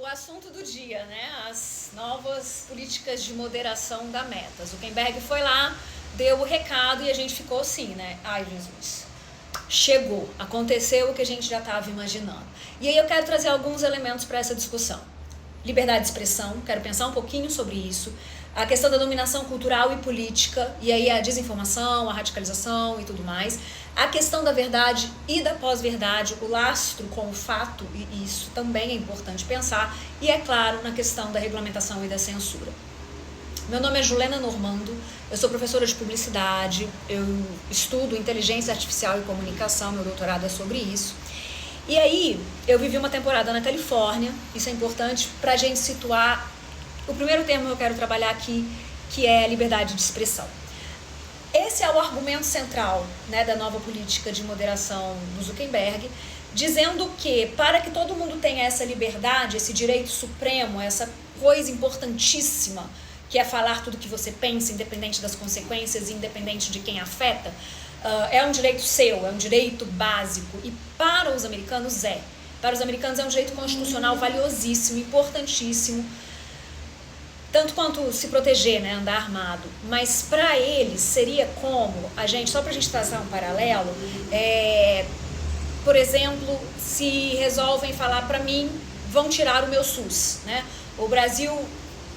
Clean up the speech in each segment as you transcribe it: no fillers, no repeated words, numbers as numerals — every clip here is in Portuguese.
o assunto do dia, né? As novas políticas de moderação da Meta. Zuckerberg foi lá, deu o recado e a gente ficou assim, né? Ai, Jesus, chegou, aconteceu o que a gente já estava imaginando. E aí eu quero trazer alguns elementos para essa discussão. Liberdade de expressão, quero pensar um pouquinho sobre isso. A questão da dominação cultural e política, e aí a desinformação, a radicalização e tudo mais. A questão da verdade e da pós-verdade, o lastro com o fato, e isso também é importante pensar. E, é claro, na questão da regulamentação e da censura. Meu nome é Julena Normando, eu sou professora de publicidade, eu estudo inteligência artificial e comunicação, meu doutorado é sobre isso. E aí, eu vivi uma temporada na Califórnia, isso é importante para a gente situar o primeiro termo que eu quero trabalhar aqui, que é liberdade de expressão. Esse é o argumento central, né, da nova política de moderação do Zuckerberg, dizendo que para que todo mundo tenha essa liberdade, esse direito supremo, essa coisa importantíssima, que é falar tudo que você pensa, independente das consequências, independente de quem afeta, é um direito seu, é um direito básico. E para os americanos é. Para os americanos é um direito constitucional valiosíssimo, importantíssimo, tanto quanto se proteger, né, andar armado. Mas para eles seria como a gente, só para a gente traçar um paralelo, por exemplo, se resolvem falar para mim, vão tirar o meu SUS, né? O Brasil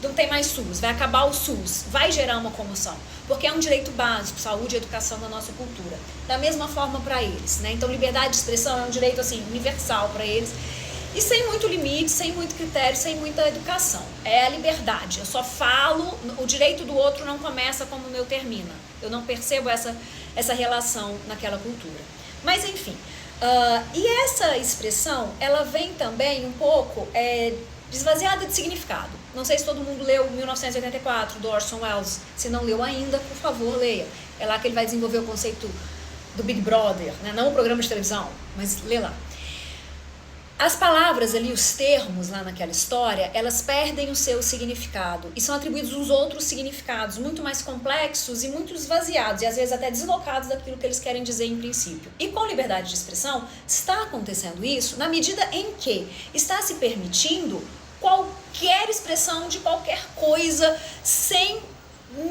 não tem mais SUS, vai acabar o SUS, vai gerar uma comoção, porque é um direito básico, saúde e educação da nossa cultura. Da mesma forma para eles, né? Então liberdade de expressão é um direito assim universal para eles. E sem muito limite, sem muito critério, sem muita educação. É a liberdade. Eu só falo, o direito do outro não começa como o meu termina. Eu não percebo essa relação naquela cultura. Mas enfim, e essa expressão, ela vem também um pouco desvaziada de significado. Não sei se todo mundo leu 1984, do Orson Welles. Se não leu ainda, por favor, leia. É lá que ele vai desenvolver o conceito do Big Brother, né? Não o programa de televisão, mas lê lá. As palavras ali, os termos lá naquela história, elas perdem o seu significado e são atribuídos uns outros significados muito mais complexos e muito esvaziados e às vezes até deslocados daquilo que eles querem dizer em princípio. E com liberdade de expressão está acontecendo isso na medida em que está se permitindo qualquer expressão de qualquer coisa sem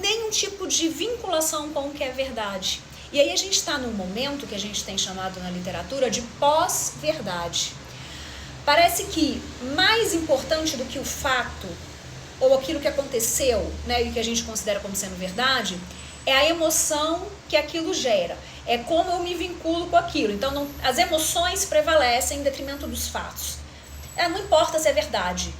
nenhum tipo de vinculação com o que é verdade. E aí a gente está num momento que a gente tem chamado na literatura de pós-verdade. Parece que mais importante do que o fato ou aquilo que aconteceu, né, e que a gente considera como sendo verdade, é a emoção que aquilo gera. É como eu me vinculo com aquilo. Então, as emoções prevalecem em detrimento dos fatos. Não importa se é verdade,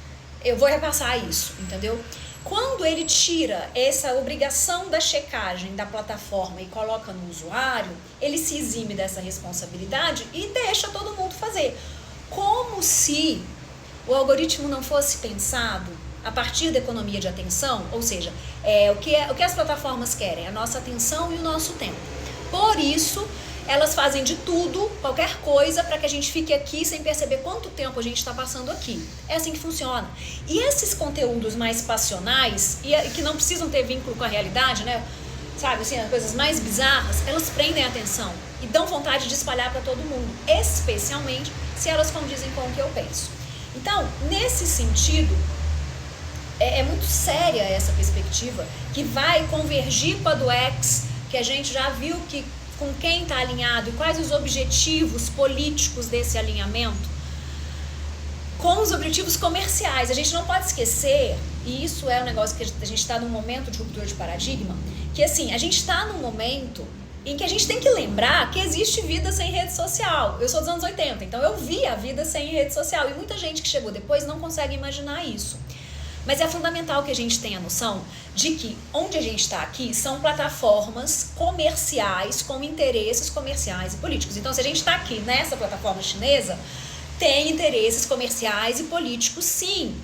eu vou repassar isso, entendeu? Quando ele tira essa obrigação da checagem da plataforma e coloca no usuário, ele se exime dessa responsabilidade e deixa todo mundo fazer. Como se o algoritmo não fosse pensado a partir da economia de atenção, ou seja, o que as plataformas querem? A nossa atenção e o nosso tempo. Por isso, elas fazem de tudo, qualquer coisa, para que a gente fique aqui sem perceber quanto tempo a gente está passando aqui. É assim que funciona. E esses conteúdos mais passionais, e que não precisam ter vínculo com a realidade, né? Sabe, assim, as coisas mais bizarras, elas prendem a atenção e dão vontade de espalhar para todo mundo, especialmente se elas condizem com o que eu penso. Então, nesse sentido, é muito séria essa perspectiva que vai convergir com a do X, que a gente já viu que com quem está alinhado e quais os objetivos políticos desse alinhamento, com os objetivos comerciais. A gente não pode esquecer, e isso é um negócio que a gente está num momento de ruptura de paradigma, que assim, a gente está num momento em que a gente tem que lembrar que existe vida sem rede social. Eu sou dos anos 80, então eu vi a vida sem rede social, e muita gente que chegou depois não consegue imaginar isso. Mas é fundamental que a gente tenha a noção de que onde a gente está aqui são plataformas comerciais com interesses comerciais e políticos. Então, se a gente está aqui nessa plataforma chinesa, tem interesses comerciais e políticos, sim,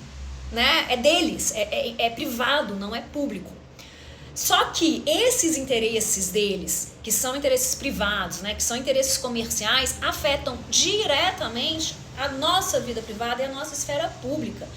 né? É deles, é privado, não é público. Só que esses interesses deles, que são interesses privados, né, que são interesses comerciais, afetam diretamente a nossa vida privada e a nossa esfera pública.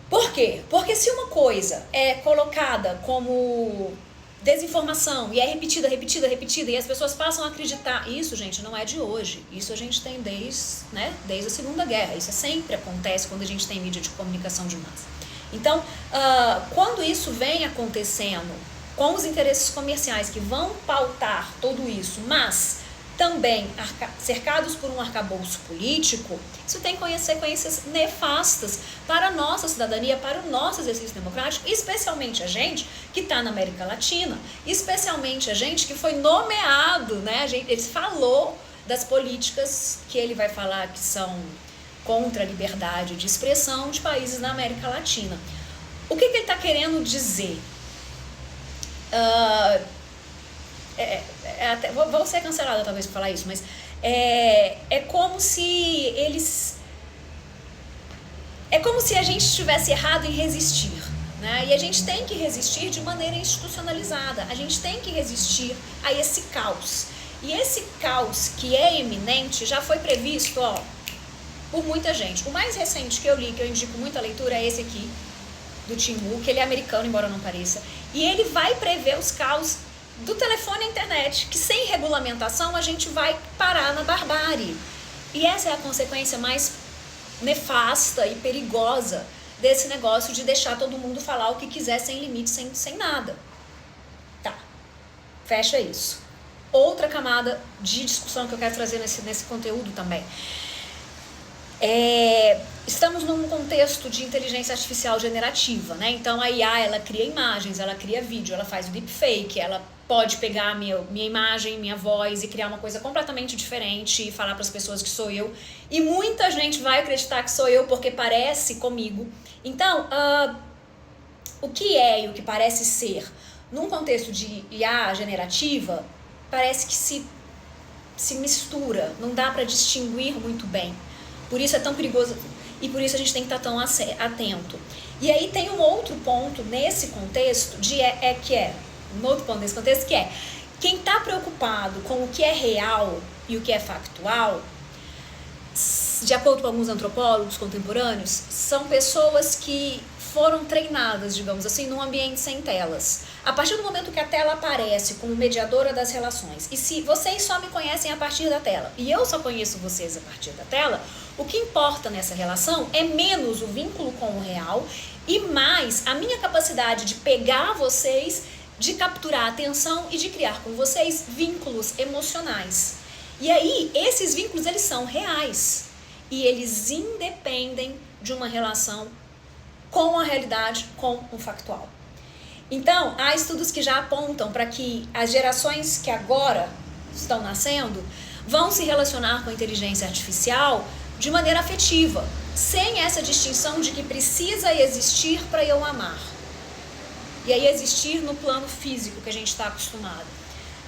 Por quê? Porque se uma coisa é colocada como desinformação, e é repetida, repetida, repetida, e as pessoas passam a acreditar. Isso, gente, não é de hoje. Isso a gente tem desde a Segunda Guerra. Isso sempre acontece quando a gente tem mídia de comunicação de massa. Então, quando isso vem acontecendo com os interesses comerciais que vão pautar tudo isso, mas também cercados por um arcabouço político, isso tem consequências nefastas para a nossa cidadania, para o nosso exercício democrático, especialmente a gente que está na América Latina, especialmente a gente que foi nomeado, né? Ele falou das políticas que ele vai falar que são contra a liberdade de expressão de países na América Latina. O que ele está querendo dizer? Vou ser cancelada talvez por falar isso, mas é como se a gente estivesse errado em resistir, né? E a gente tem que resistir de maneira institucionalizada, a gente tem que resistir a esse caos. E esse caos que é iminente já foi previsto, por muita gente. O mais recente que eu li, que eu indico muita leitura, é esse aqui, do Tim Wu, que ele é americano, embora não pareça. E ele vai prever os caos do telefone à internet, que sem regulamentação a gente vai parar na barbárie. E essa é a consequência mais nefasta e perigosa desse negócio de deixar todo mundo falar o que quiser sem limite, sem nada. Tá, fecha isso. Outra camada de discussão que eu quero trazer nesse conteúdo também. Estamos num contexto de inteligência artificial generativa, né? Então a IA, ela cria imagens, ela cria vídeo, ela faz o deepfake, ela pode pegar minha imagem, minha voz e criar uma coisa completamente diferente e falar para as pessoas que sou eu. E muita gente vai acreditar que sou eu porque parece comigo. Então, o que é e o que parece ser, num contexto de IA generativa, parece que se mistura, não dá para distinguir muito bem. Por isso é tão perigoso e por isso a gente tem que estar tão atento. E aí tem um outro ponto nesse contexto, um outro ponto nesse contexto que é, quem está preocupado com o que é real e o que é factual, de acordo com alguns antropólogos contemporâneos, são pessoas que foram treinadas, digamos assim, num ambiente sem telas. A partir do momento que a tela aparece como mediadora das relações, e se vocês só me conhecem a partir da tela, e eu só conheço vocês a partir da tela, o que importa nessa relação é menos o vínculo com o real e mais a minha capacidade de pegar vocês, de capturar a atenção e de criar com vocês vínculos emocionais. E aí, esses vínculos, eles são reais e eles independem de uma relação com a realidade, com o factual. Então, há estudos que já apontam para que as gerações que agora estão nascendo vão se relacionar com a inteligência artificial de maneira afetiva, sem essa distinção de que precisa existir para eu amar. E aí existir no plano físico que a gente está acostumado.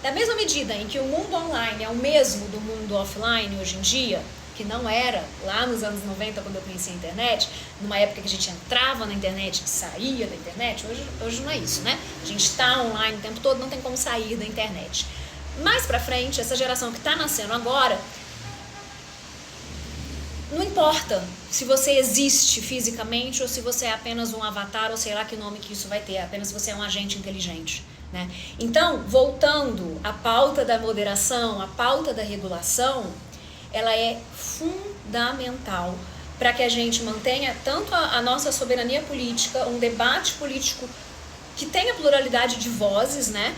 Da mesma medida em que o mundo online é o mesmo do mundo offline hoje em dia, que não era lá nos anos 90 quando eu conheci a internet, numa época que a gente entrava na internet e saía da internet, hoje não é isso, né? A gente está online o tempo todo, não tem como sair da internet. Mais pra frente, essa geração que está nascendo agora, não importa se você existe fisicamente ou se você é apenas um avatar ou sei lá que nome que isso vai ter, apenas se você é um agente inteligente, né? Então, voltando à pauta da moderação, à pauta da regulação, ela é fundamental para que a gente mantenha tanto a nossa soberania política, um debate político que tenha pluralidade de vozes, né?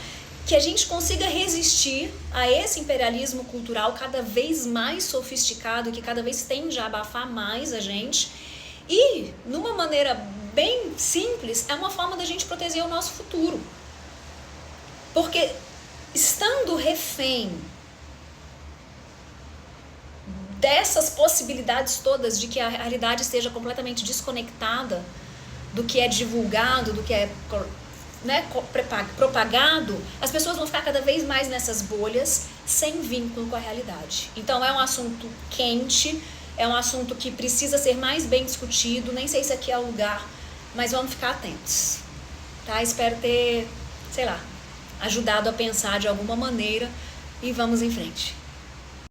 Que a gente consiga resistir a esse imperialismo cultural cada vez mais sofisticado, que cada vez tende a abafar mais a gente. E, numa maneira bem simples, é uma forma da gente proteger o nosso futuro. Porque, estando refém dessas possibilidades todas de que a realidade esteja completamente desconectada do que é divulgado, do que é, né, propagado, as pessoas vão ficar cada vez mais nessas bolhas sem vínculo com a realidade. Então é um assunto quente, é um assunto que precisa ser mais bem discutido, nem sei se aqui é o lugar, mas vamos ficar atentos, tá? Espero ter, ajudado a pensar de alguma maneira e vamos em frente.